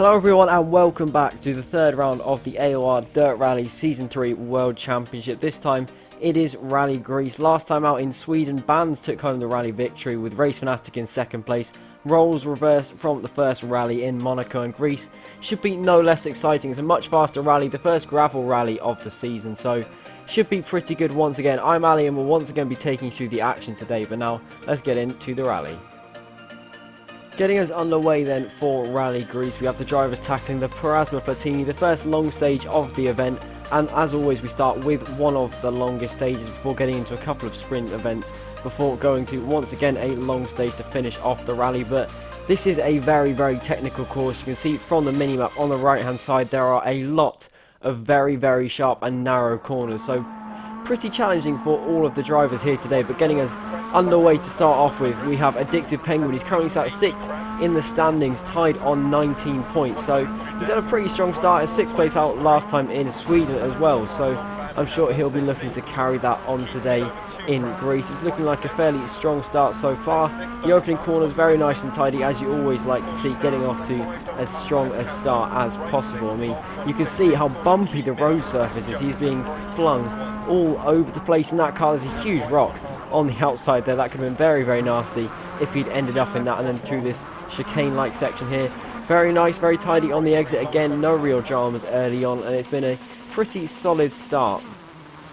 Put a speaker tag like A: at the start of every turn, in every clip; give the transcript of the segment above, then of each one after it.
A: Hello everyone and welcome back to the third round of the AOR Dirt Rally Season 3 World Championship. This time it is Rally Greece. Last time out in Sweden, Bands took home the rally victory with Race Fanatic in second place. Roles reversed from the first rally in Monaco, and Greece should be no less exciting. It's a much faster rally, the first gravel rally of the season, so should be pretty good once again. I'm Ali and we'll once again be taking you through the action today, but now let's get into the rally. Getting us underway then for Rally Greece, we have the drivers tackling the Parasma Platini, the first long stage of the event, and as always we start with one of the longest stages before getting into a couple of sprint events before going to once again a long stage to finish off the rally. But this is a very technical course. You can see from the minimap on the right hand side there are a lot of very sharp and narrow corners, so pretty challenging for all of the drivers here today. But getting us underway to start off with, we have Addictive Penguin. He's currently sat 6th in the standings, tied on 19 points, so he's had a pretty strong start. 6th place out last time in Sweden as well, so I'm sure he'll be looking to carry that on today in Greece. It's looking like a fairly strong start so far. The opening corner is very nice and tidy, as you always like to see, getting off to as strong a start as possible. I mean, you can see how bumpy the road surface is. He's being flung all over the place in that car. There's a huge rock on the outside there. That could have been very nasty if he'd ended up in that, and then through this chicane-like section here. Very nice, very tidy on the exit. Again, no real dramas early on, and it's been a pretty solid start.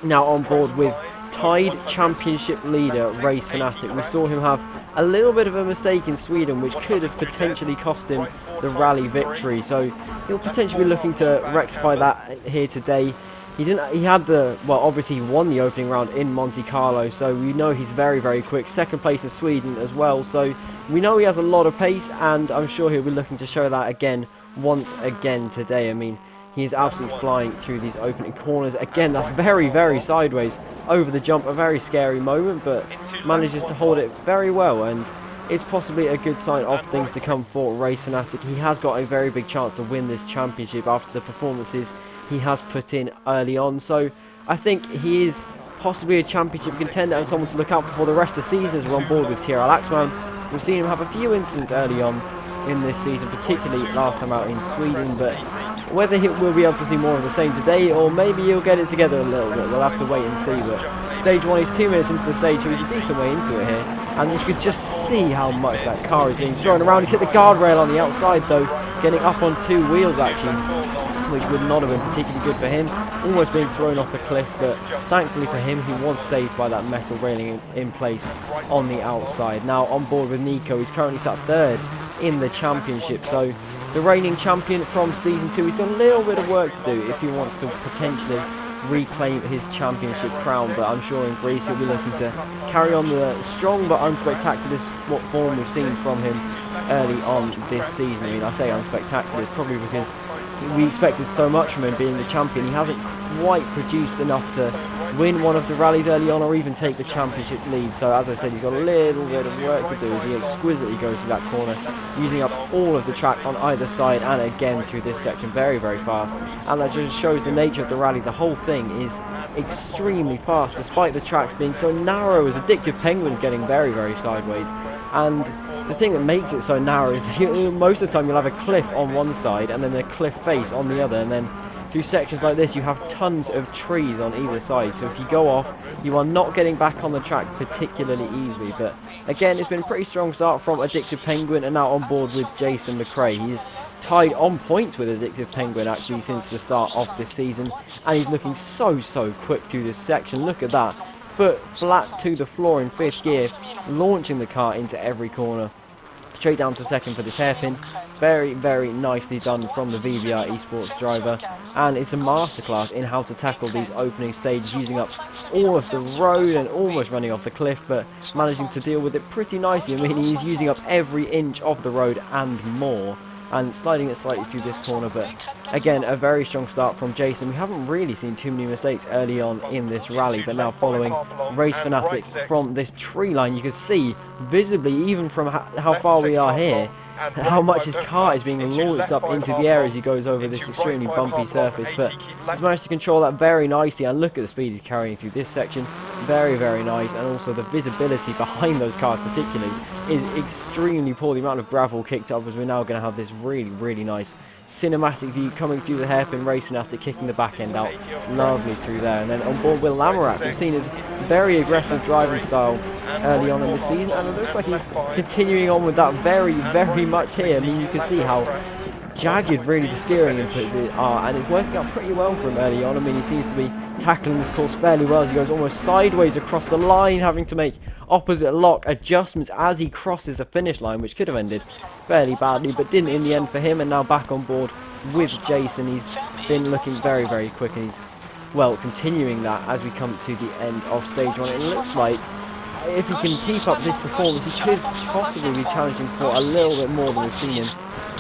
A: Now on board with tied championship leader Race Fanatic. We saw him have a little bit of a mistake in Sweden, which could have potentially cost him the rally victory, so he'll potentially be looking to rectify that here today. Obviously he won the opening round in Monte Carlo, so we know he's very quick. Second place in Sweden as well, so we know he has a lot of pace, and I'm sure he'll be looking to show that again once again today. I mean, he is absolutely flying through these opening corners. Again, that's very sideways over the jump. A very scary moment, but manages to hold it very well, and it's possibly a good sign of things to come for Race Fanatic. He has got a very big chance to win this championship after the performances he has put in early on. So I think he is possibly a championship contender and someone to look out for the rest of the season as we're on board with TR Laxman. We've seen him have a few incidents early on in this season, particularly last time out in Sweden, but whether we'll be able to see more of the same today, or maybe he'll get it together a little bit, we'll have to wait and see. But stage 1 is 2 minutes into the stage, so he's a decent way into it here, and you could just see how much that car is being thrown around. He's hit the guardrail on the outside though, getting up on 2 wheels actually, which would not have been particularly good for him. Almost being thrown off the cliff, but thankfully for him he was saved by that metal railing in place on the outside. Now on board with Nico, he's currently sat 3rd in the championship, so the reigning champion from season 2, he's got a little bit of work to do if he wants to potentially reclaim his championship crown, but I'm sure in Greece he'll be looking to carry on the strong but unspectacular form we've seen from him early on this season. I mean, I say unspectacular, it's probably because we expected so much from him being the champion. He hasn't quite produced enough to win one of the rallies early on or even take the championship lead, so as I said, he's got a little bit of work to do as he exquisitely goes to that corner, using up all of the track on either side, and again through this section very fast, and that just shows the nature of the rally. The whole thing is extremely fast despite the tracks being so narrow, as Addictive Penguin's getting very sideways, and the thing that makes it so narrow is most of the time you'll have a cliff on one side and then a cliff face on the other, and then through sections like this you have tons of trees on either side, so if you go off you are not getting back on the track particularly easily. But again, it's been a pretty strong start from Addictive Penguin, and now on board with Jason McRae. He's tied on points with Addictive Penguin actually since the start of this season, and he's looking so quick through this section. Look at that, foot flat to the floor in 5th gear, launching the car into every corner. Straight down to 2nd for this hairpin. Very nicely done from the VBR Esports driver, and it's a masterclass in how to tackle these opening stages, using up all of the road and almost running off the cliff, but managing to deal with it pretty nicely. I mean, he's using up every inch of the road and more, and sliding it slightly through this corner. But again, a very strong start from Jason. We haven't really seen too many mistakes early on in this rally, but now following Race Fanatic from this tree line, you can see visibly, even from how far we are here, how much his car is being launched up into the air as he goes over this extremely bumpy surface. But he's managed to control that very nicely, and look at the speed he's carrying through this section. Very, very nice. And also the visibility behind those cars particularly is extremely poor. The amount of gravel kicked up, as we're now going to have this really, really nice cinematic view coming through the hairpin racing after kicking the back end out lovely through there. And then on board Will Lamarak, we've seen his very aggressive driving style early on in the season, and it looks like he's continuing on with that very, very much here. I mean, you can see how jagged really the steering inputs are, and it's working out pretty well for him early on. I mean, he seems to be tackling this course fairly well as he goes almost sideways across the line, having to make opposite lock adjustments as he crosses the finish line, which could have ended fairly badly, but didn't in the end for him. And now back on board with Jason. He's been looking very, very quick, and he's, well, continuing that as we come to the end of stage 1. It looks like if he can keep up this performance, he could possibly be challenging for a little bit more than we've seen him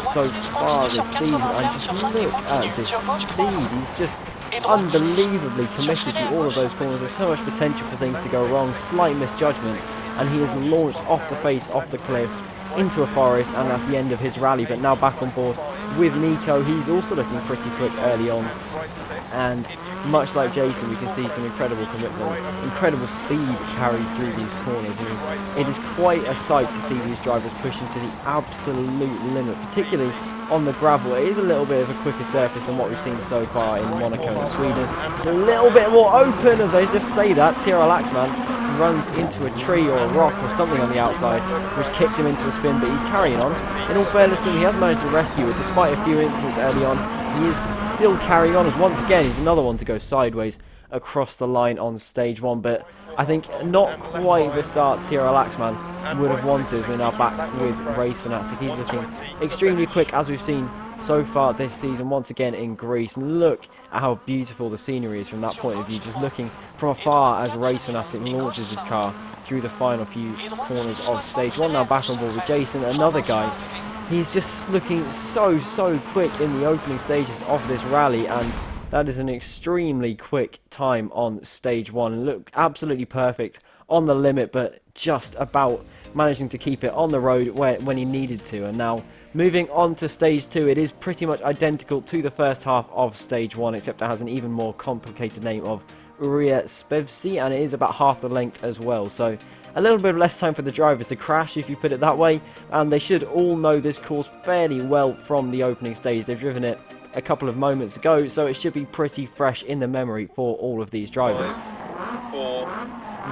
A: so far this season. And just look at this speed. He's just unbelievably committed to all of those corners. There's so much potential for things to go wrong, slight misjudgment, and he has launched off the face, off the cliff, into a forest, and that's the end of his rally. But now back on board with Nico. He's also looking pretty quick early on, and much like Jason, we can see some incredible commitment, incredible speed carried through these corners. I mean, it is quite a sight to see these drivers pushing to the absolute limit, particularly on the gravel. It is a little bit of a quicker surface than what we've seen so far in Monaco and Sweden. It's a little bit more open, as I just say that. Tyrrell Axman runs into a tree or a rock or something on the outside, which kicks him into a spin, but he's carrying on. In all fairness to him, he has managed to rescue it despite a few incidents early on. He is still carrying on, as once again he's another one to go sideways across the line on stage 1, but I think not quite the start Tyrrell Axman would have wanted. We're now back with Race Fanatic. He's looking extremely quick, as we've seen so far this season, once again in Greece. And look at how beautiful the scenery is from that point of view, just looking from afar as Race Fanatic launches his car through the final few corners of stage 1. Now back on board with Jason, another guy. He's just looking so quick in the opening stages of this rally, and that is an extremely quick time on stage 1. And look, absolutely perfect on the limit, but just about managing to keep it on the road when he needed to. And now moving on to stage 2, it is pretty much identical to the first half of stage 1, except it has an even more complicated name of Uria Spevsi, and it is about half the length as well. So a little bit less time for the drivers to crash, if you put it that way, and they should all know this course fairly well from the opening stage. They've driven it a couple of moments ago, so it should be pretty fresh in the memory for all of these drivers.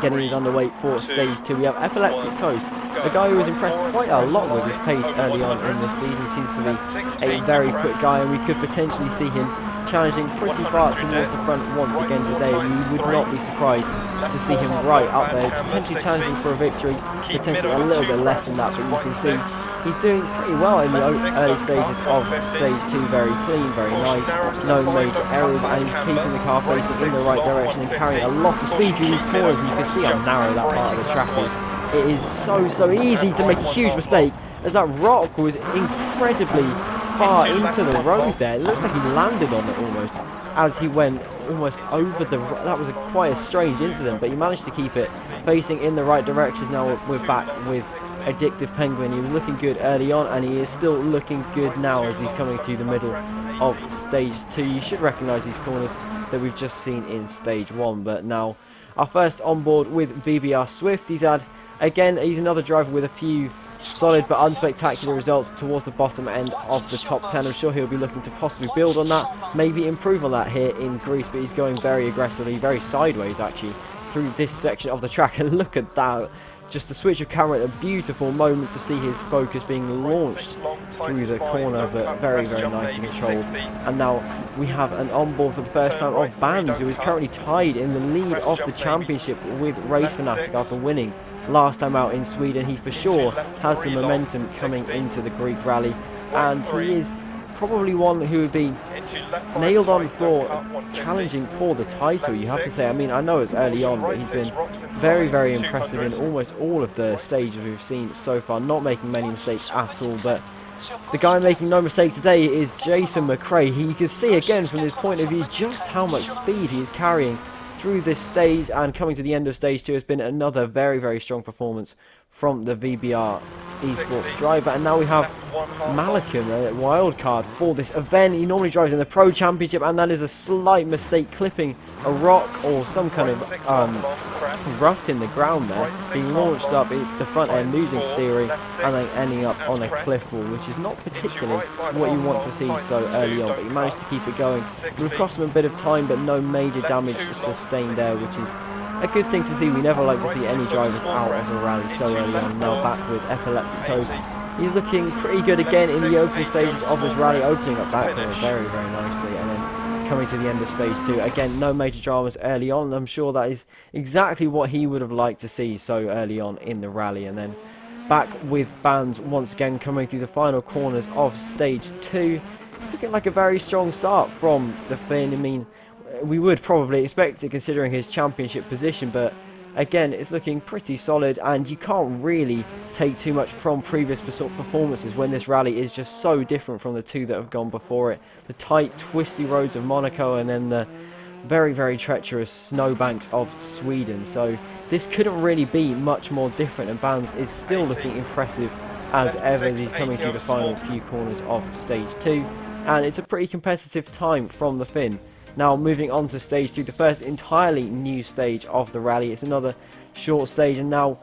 A: Getting his underway for stage 2, we have Epileptic Toast, a guy who has impressed quite a lot with his pace early on in this season. Seems to be a very quick guy, and we could potentially see him challenging pretty far towards the front once again today. We would not be surprised to see him right up there, potentially challenging for a victory, potentially a little bit less than that, but you can see he's doing pretty well in the early stages of stage 2. Very clean, very nice, no major errors, and he's keeping the car facing in the right direction and carrying a lot of speed through these corners. And you can see how narrow that part of the track is. It is so easy to make a huge mistake, as that rock was incredibly far into the road there. It looks like he landed on it almost as he went almost over the... That was quite a strange incident, but he managed to keep it facing in the right directions. Now we're back with Addictive Penguin. He was looking good early on, and he is still looking good now as he's coming through the middle of stage 2. You should recognise these corners that we've just seen in stage 1, but now our first on board with VBR Swift. He's another driver with a few solid but unspectacular results towards the bottom end of the top 10. I'm sure he'll be looking to possibly build on that, maybe improve on that here in Greece, but he's going very aggressively, very sideways actually, through this section of the track. And look at that, just the switch of camera, a beautiful moment to see his focus being launched through the corner, but very nicely controlled. And now we have an onboard for the first time of Bands, who is currently tied in the lead of the championship with Race Fanatic after winning last time out in Sweden. He for sure has the momentum coming into the Greek rally, and he is probably one who would be nailed on for challenging for the title, you have to say. I mean, I know it's early on, but he's been very impressive in almost all of the stages we've seen so far, not making many mistakes at all. But the guy making no mistakes today is Jason McRae. You can see again from this point of view just how much speed he is carrying through this stage, and coming to the end of stage 2 has been another very strong performance from the VBR esports driver. And now we have Malcolm, a wild card for this event. He normally drives in the Pro Championship, and that is a slight mistake, clipping a rock or some kind of rut in the ground there, being launched up the front end, losing steering, and then ending up on a cliff wall, which is not particularly what you want to see so early on. But he managed to keep it going. It would have cost him a bit of time, but no major damage sustained there, which is a good thing to see. We never like to see any drivers out of the rally so early on. Now back with Epileptic Toast. He's looking pretty good again in the opening stages of this rally, opening up that corner very, very nicely, and then coming to the end of stage 2. Again, no major dramas early on, and I'm sure that is exactly what he would have liked to see so early on in the rally. And then back with Bands once again coming through the final corners of stage 2. It's looking like a very strong start from the Finn. I mean, we would probably expect it considering his championship position, but again, it's looking pretty solid, and you can't really take too much from previous performances when this rally is just so different from the two that have gone before it. The tight, twisty roads of Monaco, and then the very, very treacherous snowbanks of Sweden. So this couldn't really be much more different, and Bands is still looking impressive as ever as he's coming through the final few corners of stage 2. And it's a pretty competitive time from the Finn. Now moving on to stage 3, the first entirely new stage of the rally. It's another short stage, and now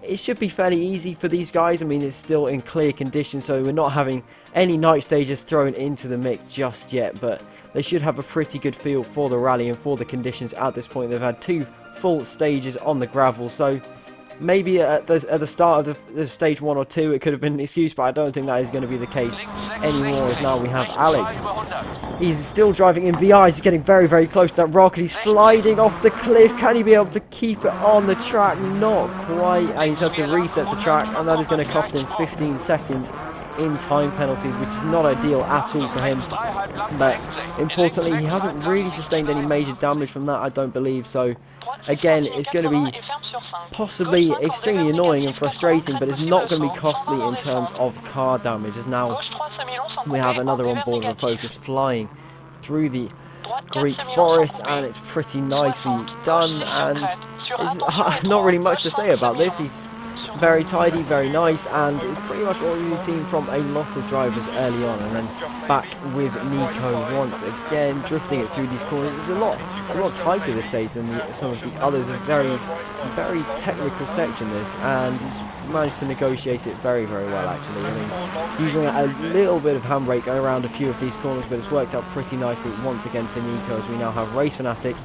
A: it should be fairly easy for these guys. I mean, it's still in clear conditions, so we're not having any night stages thrown into the mix just yet, but they should have a pretty good feel for the rally and for the conditions at this point. They've had 2 full stages on the gravel, so maybe at the start of the stage 1 or 2 it could have been an excuse, but I don't think that is going to be the case anymore, as now we have Alex. He's still driving in VI. He's getting very, very close to that rock, and he's sliding off the cliff. Can he be able to keep it on the track? Not quite, and he's had to reset the track, and that is going to cost him 15 seconds in time penalties, which is not ideal at all for him. But importantly, he hasn't really sustained any major damage from that, I don't believe. So again, it's going to be possibly extremely annoying and frustrating, but it's not going to be costly in terms of car damage, as now we have another onboard of a Focus flying through the Greek forest, and it's pretty nicely done, and there's not really much to say about this. He's very tidy, very nice, and it's pretty much what we've seen from a lot of drivers early on. And then back with Nico once again, drifting it through these corners. It's a lot tighter this stage than some of the others. A very, very technical section this, and he's managed to negotiate it very, very well actually. I mean, using a little bit of handbrake around a few of these corners, but it's worked out pretty nicely once again for Nico, as we now have Race Fanatic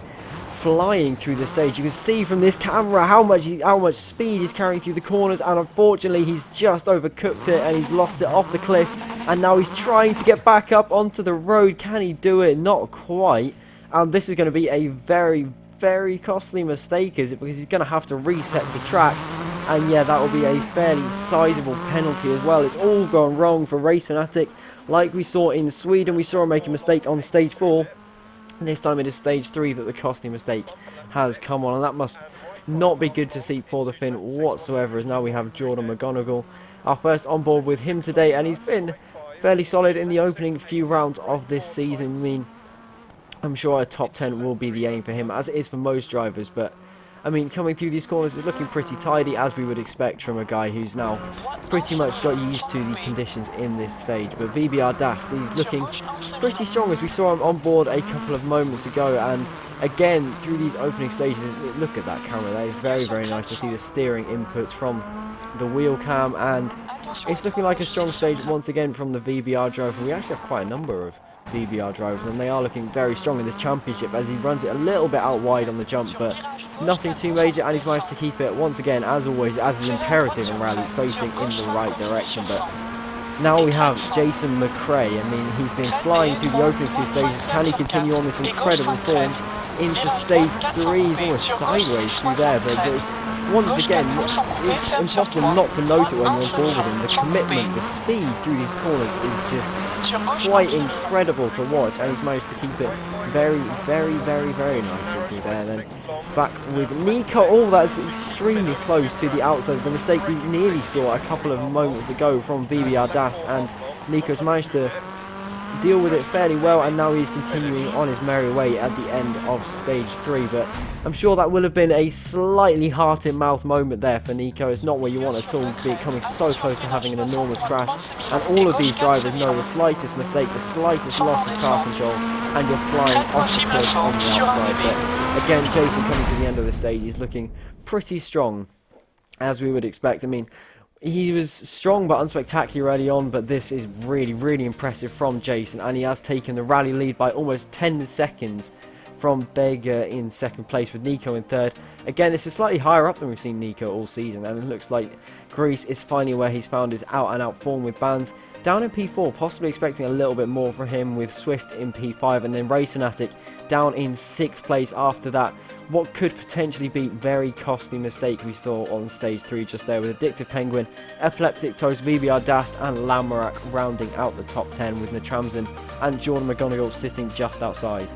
A: flying through the stage. You can see from this camera how much speed he's carrying through the corners, and unfortunately he's just overcooked it and he's lost it off the cliff, and now he's trying to get back up onto the road. Can he do it? Not quite. And this is going to be a very, very costly mistake, is it? Because he's going to have to reset the track, and yeah, that will be a fairly sizable penalty as well. It's all gone wrong for Race Fanatic. Like we saw in Sweden, we saw him make a mistake on stage 4. This time it is stage 3 that the costly mistake has come on, and that must not be good to see for the Finn whatsoever, as now we have Jordan McGonigal, our first on board with him today, and he's been fairly solid in the opening few rounds of this season. I mean, I'm sure a top 10 will be the aim for him, as it is for most drivers, but I mean, coming through these corners is looking pretty tidy, as we would expect from a guy who's now pretty much got used to the conditions in this stage. But VBR Dast, he's looking pretty strong, as we saw him on board a couple of moments ago. And again, through these opening stages, look at that camera there. It's very, very nice to see the steering inputs from the wheel cam, and it's looking like a strong stage once again from the VBR driver. We actually have quite a number of VBR drivers, and they are looking very strong in this championship, as he runs it a little bit out wide on the jump, but nothing too major, and he's managed to keep it once again, as always, as is imperative in rally, facing in the right direction. But now we have Jason McRae. I mean, he's been flying through the opening 2 stages. Can he continue on this incredible form into stage 3? He's almost sideways through there, but it's, once again, it's impossible not to note it when you're on board with him. The commitment, the speed through these corners is just quite incredible to watch, and he's managed to keep it very, very, very, very nicely through there. And then back with Nico. Oh, that's extremely close to the outside. The mistake we nearly saw a couple of moments ago from VBR Dast, and Nico's managed to deal with it fairly well, and now he's continuing on his merry way at the end of stage 3. But I'm sure that will have been a slightly heart-in-mouth moment there for Nico. It's not what you want at all, be coming so close to having an enormous crash. And all of these drivers know the slightest mistake, the slightest loss of car control, and you're flying off the cliff on the outside. But again, Jason coming to the end of the stage, he's looking pretty strong, as we would expect. I mean, he was strong but unspectacular early on, but this is really, really impressive from Jason, and he has taken the rally lead by almost 10 seconds from Berger in second place, with Nico in third. Again, this is slightly higher up than we've seen Nico all season, and it looks like Greece is finally where he's found his out-and-out form with Bands down in P4, possibly expecting a little bit more from him, with Swift in P5, and then Fanatic down in 6th place after that. What could potentially be very costly mistake we saw on stage 3 just there, with Addictive Penguin, Epileptic Toast, VBR Dast and Lamorak rounding out the top 10, with Natramzin and Jordan McGonigal sitting just outside.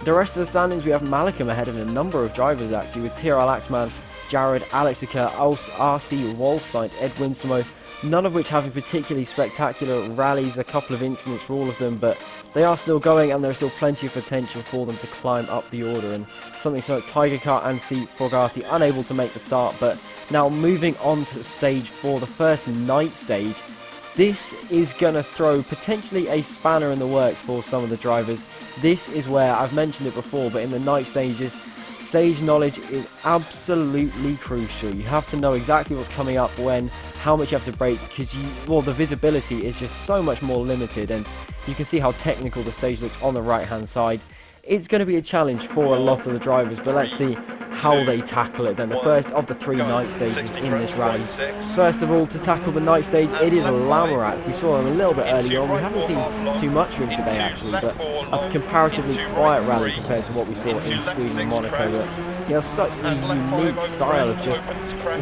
A: The rest of the standings, we have Malcolm ahead of a number of drivers actually, with TRL Axman, Jared, Alexica, RC Wallside, Ed Winsamo, none of which having particularly spectacular rallies, a couple of incidents for all of them, but they are still going, and there is still plenty of potential for them to climb up the order. And something like Tiger Car and C Fogati unable to make the start. But now moving on to stage 4, the first night stage. This is going to throw potentially a spanner in the works for some of the drivers. This is where, I've mentioned it before, but in the night stages, stage knowledge is absolutely crucial. You have to know exactly what's coming up, when, how much you have to brake, because the visibility is just so much more limited, and you can see how technical the stage looks on the right hand side. It's going to be a challenge for a lot of the drivers, but let's see how they tackle it then. The first of the 3 night stages in this rally. First of all, to tackle the night stage, it is Lamorak. We saw him a little bit early on. We haven't seen too much of him today actually, but a comparatively quiet rally compared to what we saw in Sweden and Monaco. But he has such a unique style of just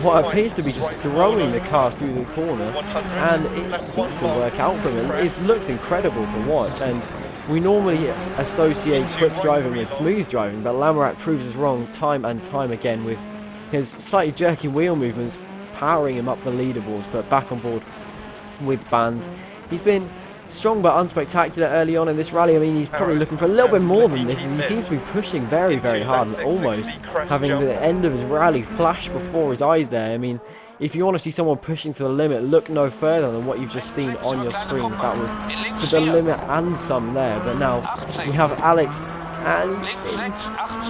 A: what appears to be just throwing the cars through the corner, and it seems to work out for him. It looks incredible to watch, and we normally associate quick driving with smooth driving, but Lamorak proves us wrong time and time again, with his slightly jerky wheel movements powering him up the leaderboards. But back on board with Bands, he's been strong but unspectacular early on in this rally. I mean, he's probably looking for a little bit more than this, as he seems to be pushing very, very hard, and almost having the end of his rally flash before his eyes there. I mean, if you want to see someone pushing to the limit, look no further than what you've just seen on your screens. That was to the limit and some there. But now we have Alex, and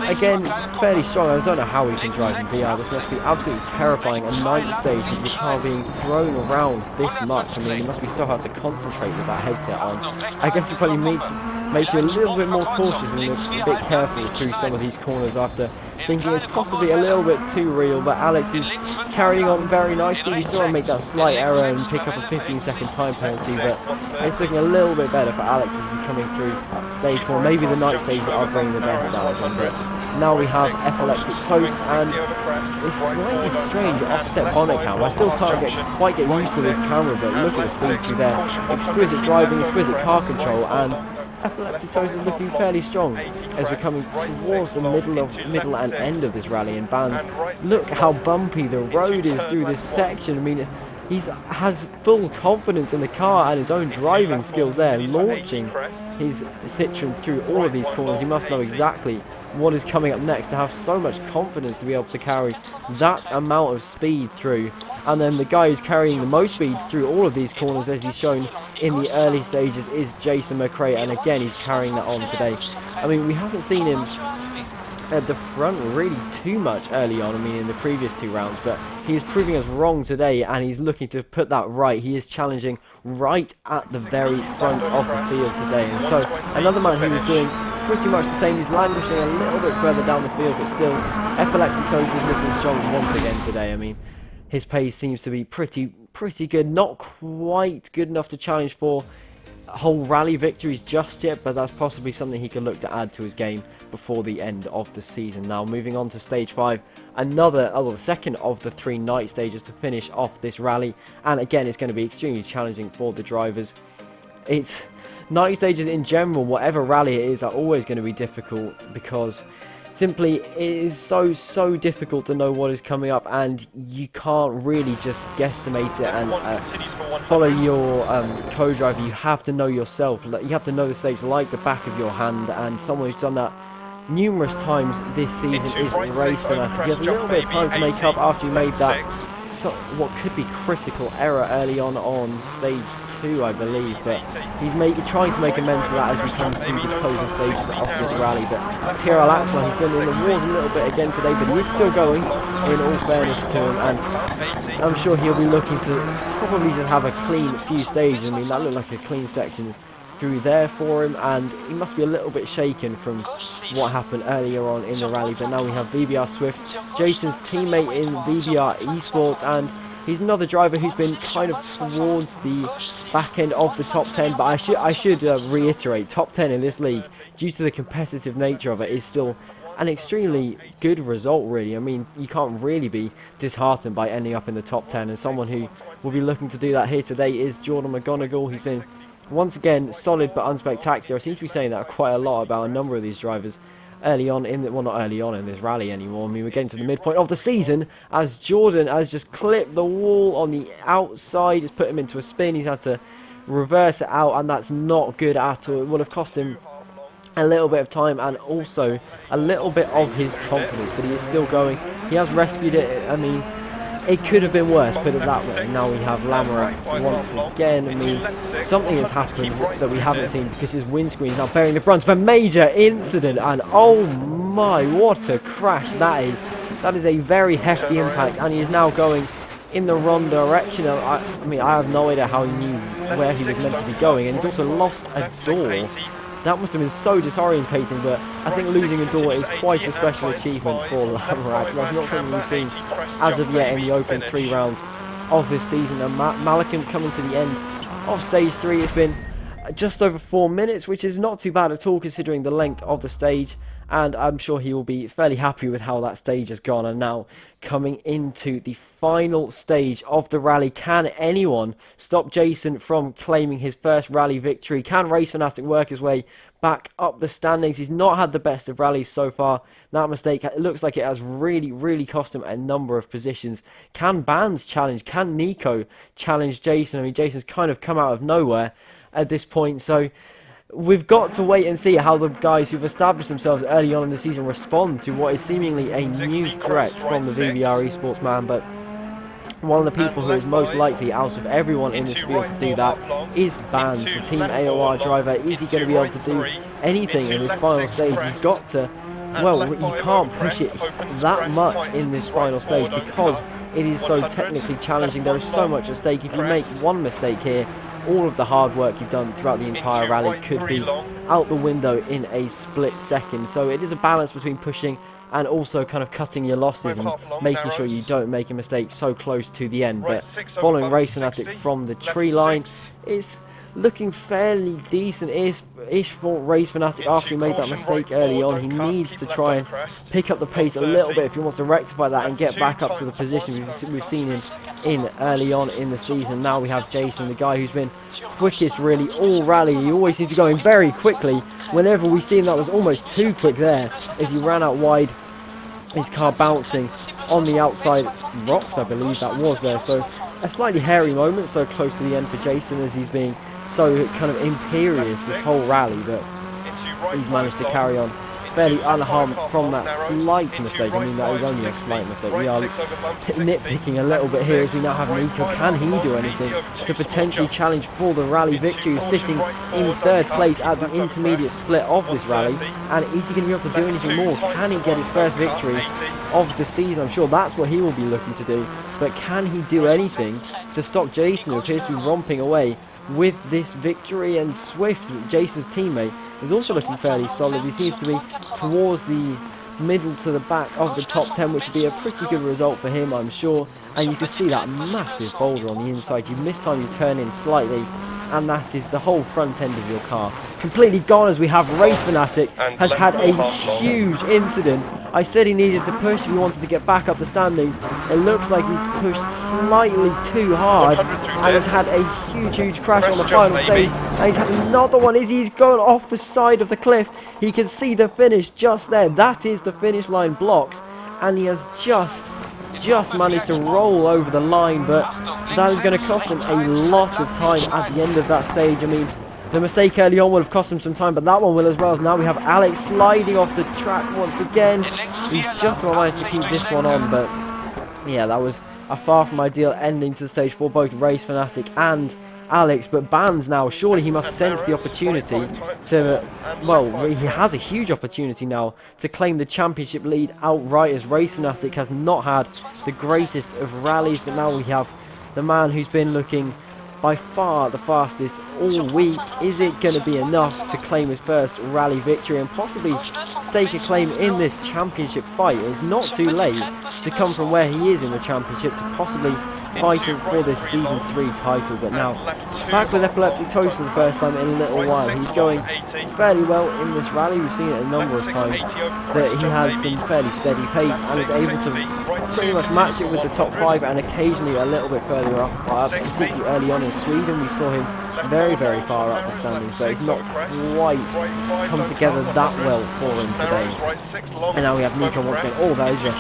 A: again, it's fairly strong. I don't know how he can drive in VR. This must be absolutely terrifying. A night stage with your car being thrown around this much. I mean, it must be so hard to concentrate with that headset on. I guess it probably makes you a little bit more cautious and a bit careful through some of these corners, after thinking it's possibly a little bit too real. But Alex is carrying on very nicely. We saw him make that slight error and pick up a 15-second time penalty, but it's looking a little bit better for Alex as he's coming through stage 4. Maybe the night stages are bringing the best out of him, but now we have Epileptic Toast and this slightly strange offset bonnet cam. I still can't quite get used to this camera, but look at the speed through there. Exquisite driving, exquisite car control, and Epileptic Toast is looking fairly strong as we're coming towards the middle and end of this rally. And Bands, look how bumpy the road is through this section. I mean, he has full confidence in the car and his own driving skills there, launching his Citroen through all of these corners. He must know exactly what is coming up next to have so much confidence to be able to carry that amount of speed through. And then the guy who's carrying the most speed through all of these corners, as he's shown in the early stages, is Jason McRae, and again he's carrying that on today. I mean, we haven't seen him at the front really too much early on, I mean, in the previous 2 rounds, but he is proving us wrong today, and he's looking to put that right. He is challenging right at the very front of the field today. And so another man who was doing pretty much the same, he's languishing a little bit further down the field, but still Epileptic Toast is looking strong once again today. I mean, his pace seems to be pretty good, not quite good enough to challenge for whole rally victories just yet, but that's possibly something he could look to add to his game before the end of the season. Now moving on to stage 5, the second of the 3 night stages to finish off this rally, and again it's going to be extremely challenging for the drivers. Night stages in general, whatever rally it is, are always going to be difficult, because simply it is so difficult to know what is coming up, and you can't really just guesstimate it and follow your co-driver. You have to know yourself. You have to know the stage like the back of your hand, and someone who's done that numerous times this season is Race Fanatic. He has a little bit of time to make up after he made that what could be critical error early on stage 2, I believe, but he's trying to make amends for that as we come to the closing stages of this rally. But Tyrrell Axman, he's been in the wars a little bit again today, but he is still going, in all fairness to him, and I'm sure he'll be looking to probably just have a clean few stages. I mean, that looked like a clean section through there for him, and he must be a little bit shaken from what happened earlier on in the rally. But now we have VBR Swift, Jason's teammate in VBR Esports, and he's another driver who's been kind of towards the back end of the top 10. But I should reiterate, top 10 in this league, due to the competitive nature of it, is still an extremely good result, really. I mean, you can't really be disheartened by ending up in the top 10, and someone who will be looking to do that here today is Jordan McGonigal. He's been once again solid but unspectacular. I seem to be saying that quite a lot about a number of these drivers early on in well, not early on in this rally anymore. I mean, we're getting to the midpoint of the season as Jordan has just clipped the wall on the outside. It's put him into a spin. He's had to reverse it out, and that's not good at all. It would have cost him a little bit of time and also a little bit of his confidence, but he is still going. He has rescued it. I mean, it could have been worse, put it that way. Now we have Lamorak once again. I mean, something has happened that we haven't seen, because his windscreen is now bearing the brunt of a major incident, and oh my, what a crash that is. That is a very hefty impact, and he is now going in the wrong direction. I mean, I have no idea how he knew where he was meant to be going, and he's also lost a door. That must have been so disorientating, but I think losing a door is quite a special achievement for Lamorak. That's not something we've seen as of yet in the open 3 rounds of this season. And Malcolm coming to the end of stage 3 has been just over 4 minutes, which is not too bad at all considering the length of the stage. And I'm sure he will be fairly happy with how that stage has gone. And now coming into the final stage of the rally, can anyone stop Jason from claiming his first rally victory? Can Race Fanatic work his way back up the standings? He's not had the best of rallies so far. That mistake, it looks like it has really cost him a number of positions. Can Bands challenge? Can Nico challenge Jason? I mean, Jason's kind of come out of nowhere at this point, so we've got to wait and see how the guys who've established themselves early on in the season respond to what is seemingly a new threat from the VBR Esports man. But one of the people who is most likely out of everyone in this field to do that is Bands, the Team AOR driver. Is he going to be able to do anything in this final stage? He's got to, well, you can't push it that much in this final stage because it is so technically challenging. There is so much at stake. If you make one mistake here, all of the hard work you've done throughout the entire rally could be out the window in a split second. So it is a balance between pushing and also kind of cutting your losses and making sure you don't make a mistake so close to the end. But following Race Fanatic from the tree line, it's looking fairly decent-ish for Race Fanatic after he made that mistake early on. He needs to try and pick up the pace a little bit if he wants to rectify that and get back up to the position we've seen him in early on in the season. Now we have Jason, the guy who's been quickest really all rally. He always seems to be going very quickly. Whenever we see him, that was almost too quick there as he ran out wide, his car bouncing on the outside rocks, I believe that was there. So a slightly hairy moment so close to the end for Jason, as he's being so kind of imperious this whole rally, but he's managed to carry on fairly unharmed from that slight mistake. I mean, that is only a slight mistake. We are nitpicking a little bit here as we now have Nico. Can he do anything to potentially challenge for the rally victory? He's sitting in 3rd place at the intermediate split of this rally, and is he going to be able to do anything more? Can he get his first victory of the season? I'm sure that's what he will be looking to do, but can he do anything to stop Jason, who appears to be romping away with this victory? And Swift, Jason's teammate, is also looking fairly solid. He seems to be towards the middle to the back of the top 10, which would be a pretty good result for him, I'm sure. And you can see that massive boulder on the inside. You miss time, you turn in slightly, and that is the whole front end of your car completely gone, as we have Race Fanatic has had a huge incident. I said he needed to push if he wanted to get back up the standings. It looks like he's pushed slightly too hard and has had a huge crash on the final stage. And he's had another one as he's going off the side of the cliff. He can see the finish just there. That is the finish line blocks, and he has just managed to roll over the line, but that is going to cost him a lot of time at the end of that stage. I mean, the mistake early on will have cost him some time, but that one will as well. So now we have Alex sliding off the track once again. He's just about managed to keep this one on, but yeah, that was a far from ideal ending to the stage for both Race Fanatic and Alex. But Bands now, surely he must sense the opportunity to, well, he has a huge opportunity now to claim the championship lead outright, as Race Fanatic has not had the greatest of rallies. But now we have the man who's been looking by far the fastest all week. Is it going to be enough to claim his first rally victory and possibly stake a claim in this championship fight? It's not too late to come from where he is in the championship to possibly fighting for this Season 3 title. But now, back with Epileptic Toast for the first time in a little while. He's going fairly well in this rally. We've seen it a number of times that he has some fairly steady pace and is able to pretty much match it with the top 5 and occasionally a little bit further up. Particularly early on in Sweden, we saw him very far up the standings, but it's not quite come together that well for him today. And now we have Nico once again. Oh, that is a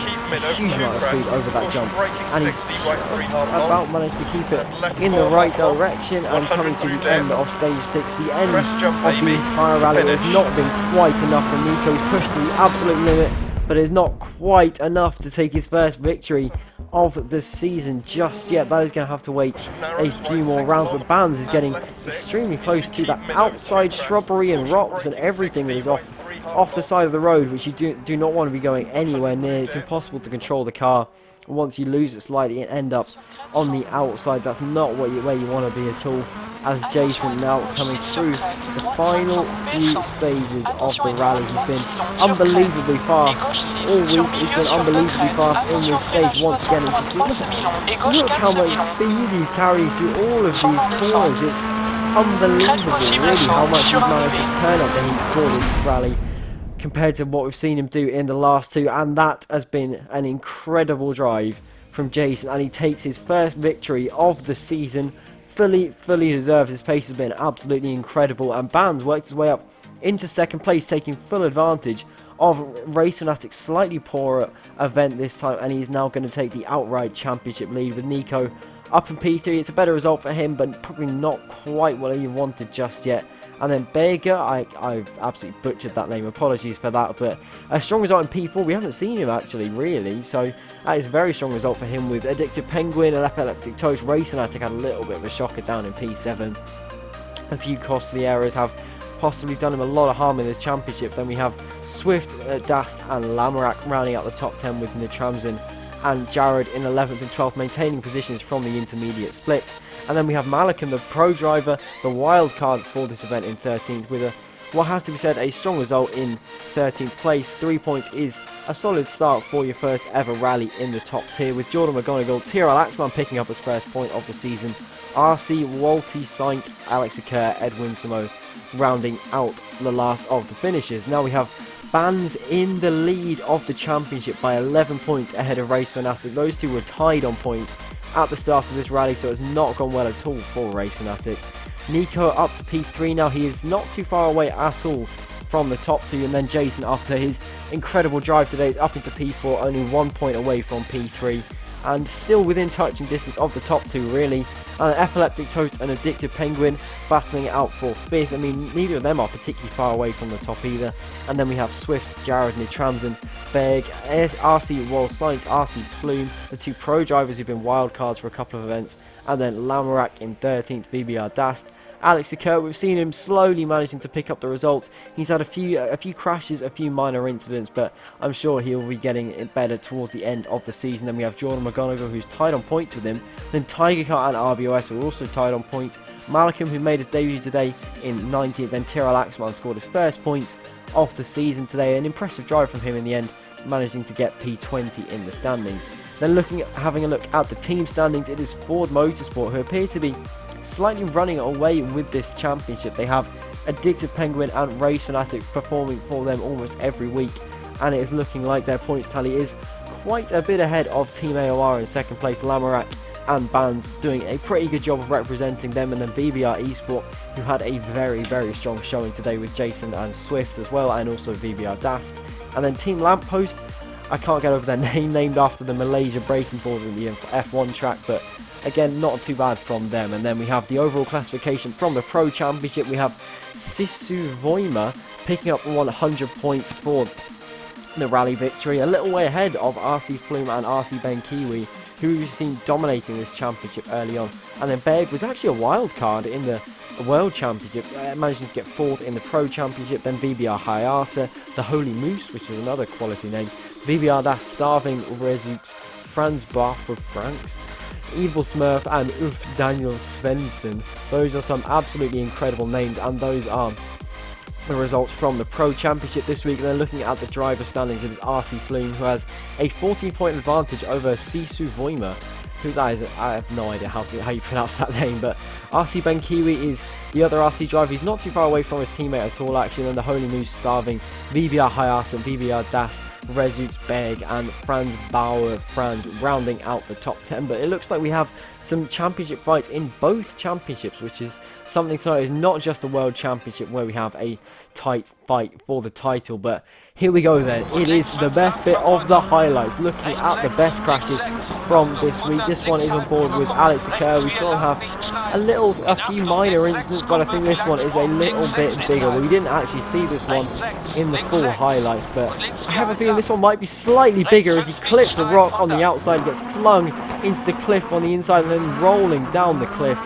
A: huge amount of speed over that jump, and he's just about managed to keep it in the right direction. And coming to the end of stage 6, the end of the entire rally, it has not been quite enough for Nico. He's pushed to the absolute limit, but it's not quite enough to take his first victory of the season just yet. That is going to have to wait a few more rounds, but Bands is getting extremely close to that outside shrubbery and rocks and everything that is off the side of the road, which you do not want to be going anywhere near. It's impossible to control the car once you lose it slightly and end up on the outside. That's not where you want to be at all, as Jason now coming through the final few stages of the rally. He's been unbelievably fast all week. He's been unbelievably fast in this stage once again. And just look how much speed he's carrying through all of these corners. It's unbelievable really how much he's managed to turn up the heat for this rally compared to what we've seen him do in the last two. And that has been an incredible drive from Jason, and he takes his first victory of the season. Fully deserved. His pace has been absolutely incredible, and Bands worked his way up into second place, taking full advantage of Race Fanatic's slightly poorer event this time, and he's now going to take the outright championship lead with Nico up in P3. It's a better result for him, but probably not quite what he wanted just yet. And then Berger, I've absolutely butchered that name, apologies for that, but a strong result in P4. We haven't seen him actually, really, so that is a very strong result for him with Addicted Penguin and Epileptic Toast. Race Fanatic had a little bit of a shocker down in P7. A few costly errors have possibly done him a lot of harm in this championship. Then we have Swift, Dast and Lamarak rounding out the top 10 with Nitramzin and Jared in 11th and 12th, maintaining positions from the intermediate split. And then we have Malcolm, the pro driver, the wild card for this event, in 13th with what has to be said, a strong result in 13th place. 3 points is a solid start for your first ever rally in the top tier, with Jordan McGonigal, Tyrell Axman picking up his first point of the season, RC, Walty, Saint, Alex Occur, Edwin Samo rounding out the last of the finishers. Now we have Bands in the lead of the championship by 11 points ahead of Race Fanatic. Those two were tied on points at the start of this rally, so it's not gone well at all for Race Fanatic. Nico up to P3 now. He is not too far away at all from the top two, and then Jason, after his incredible drive today, is up into P4, only 1 point away from P3 and still within touching distance of the top two, really. And Epileptic Toast and Addicted Penguin battling it out for 5th. I mean, neither of them are particularly far away from the top either. And then we have Swift, Jared, Nitramzin, Berg, RC Wall Saint, RC Flume, the two pro drivers who've been wildcards for a couple of events. And then Lamarak in 13th, BBR Dast. Alex Occur, we've seen him slowly managing to pick up the results. He's had a few crashes, a few minor incidents, but I'm sure he'll be getting it better towards the end of the season. Then we have Jordan McGonigal, who's tied on points with him. Then Tiger Car and RBOS are also tied on points. Malcolm, who made his debut today, in 19th. Then Tyrell Axman scored his first point of the season today. An impressive drive from him in the end, managing to get P20 in the standings. Then having a look at the team standings, it is Ford Motorsport who appear to be slightly running away with this championship. They have Addicted Penguin and Race Fanatic performing for them almost every week, and it is looking like their points tally is quite a bit ahead of Team AOR in second place. Lamarak and Bands doing a pretty good job of representing them, and then VBR Esport, who had a very strong showing today with Jason and Swift as well, and also VBR Dast. And then Team Lamppost, I can't get over their name, named after the Malaysia breaking board in the F1 track, but again, not too bad from them. And then we have the overall classification from the Pro Championship. We have Sisu Voima picking up 100 points for the rally victory, a little way ahead of RC Flume and RC Ben Kiwi, who we've seen dominating this championship early on. And then Berg was actually a wild card in the World Championship, managing to get 4th in the Pro Championship. Then VBR Hayasa, the Holy Moose, which is another quality name, VBR Das Starving, Rezux, Franz Barth with Franks, Evil Smurf, and Ulf Daniel Svensson. Those are some absolutely incredible names, and those are the results from the Pro Championship this week. Then looking at the driver standings, it is RC Flume, who has a 14-point advantage over Sisu Voima, who that is. I have no idea how you pronounce that name, but RC Ben Kiwi is the other RC driver. He's not too far away from his teammate at all, actually. And the Holy Moose, Starving, VBR Hayasa, VBR Dast, Rezux, Berg, and Franz Bauer rounding out the top 10. But it looks like we have some championship fights in both championships, which is something to note. It's not just the World Championship where we have a tight fight for the title, but here we go then. It is the best bit of the highlights, looking at the best crashes from this week. This one is on board with Alex Occur. We saw him have a few minor incidents, but I think this one is a little bit bigger. We didn't actually see this one in the full highlights, but I have a feeling this one might be slightly bigger as he clips a rock on the outside, gets flung into the cliff on the inside, and then rolling down the cliff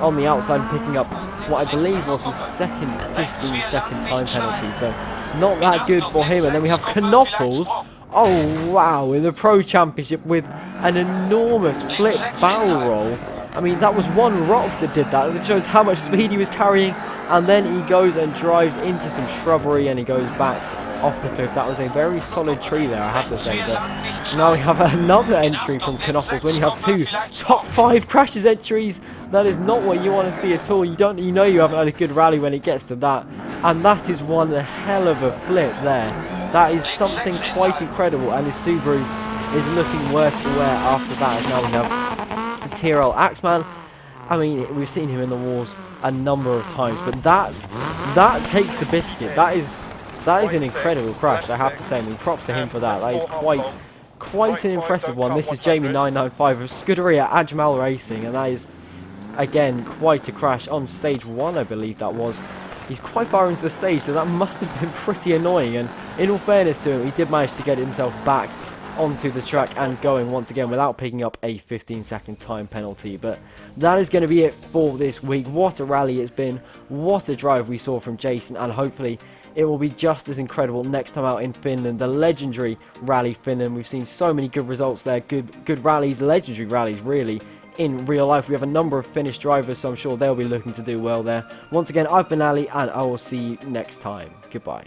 A: on the outside and picking up what I believe was his second 15-second time penalty. So not that good for him. And then we have Knopples. Oh wow, in the Pro Championship with an enormous flip barrel roll. I mean, that was one rock that did that. It shows how much speed he was carrying. And then he goes and drives into some shrubbery and he goes back off the cliff. That was a very solid tree there, I have to say. But now we have another entry from Knopples. When you have two top 5 crashes entries, that is not what you want to see at all. You know you haven't had a good rally when it gets to that. And that is one hell of a flip there. That is something quite incredible. And his Subaru is looking worse for wear after that, as now we have Tyrrell Axeman. I mean, we've seen him in the wars a number of times, but that takes the biscuit. That is an incredible crash, I have to say. I mean, props to him for that. That is quite an impressive one. This is Jamie995 of Scuderia Ajmal Racing, and that is, again, quite a crash on stage 1, I believe that was. He's quite far into the stage, so that must have been pretty annoying. And in all fairness to him, he did manage to get himself back onto the track and going once again without picking up a 15-second time penalty. But that is going to be it for this week. What a rally it's been, what a drive we saw from Jason, and hopefully it will be just as incredible next time out in Finland, the legendary Rally Finland. We've seen so many good results there, good rallies, legendary rallies really. In real life, we have a number of Finnish drivers, so I'm sure they'll be looking to do well there. Once again, I've been Ali, and I will see you next time. Goodbye.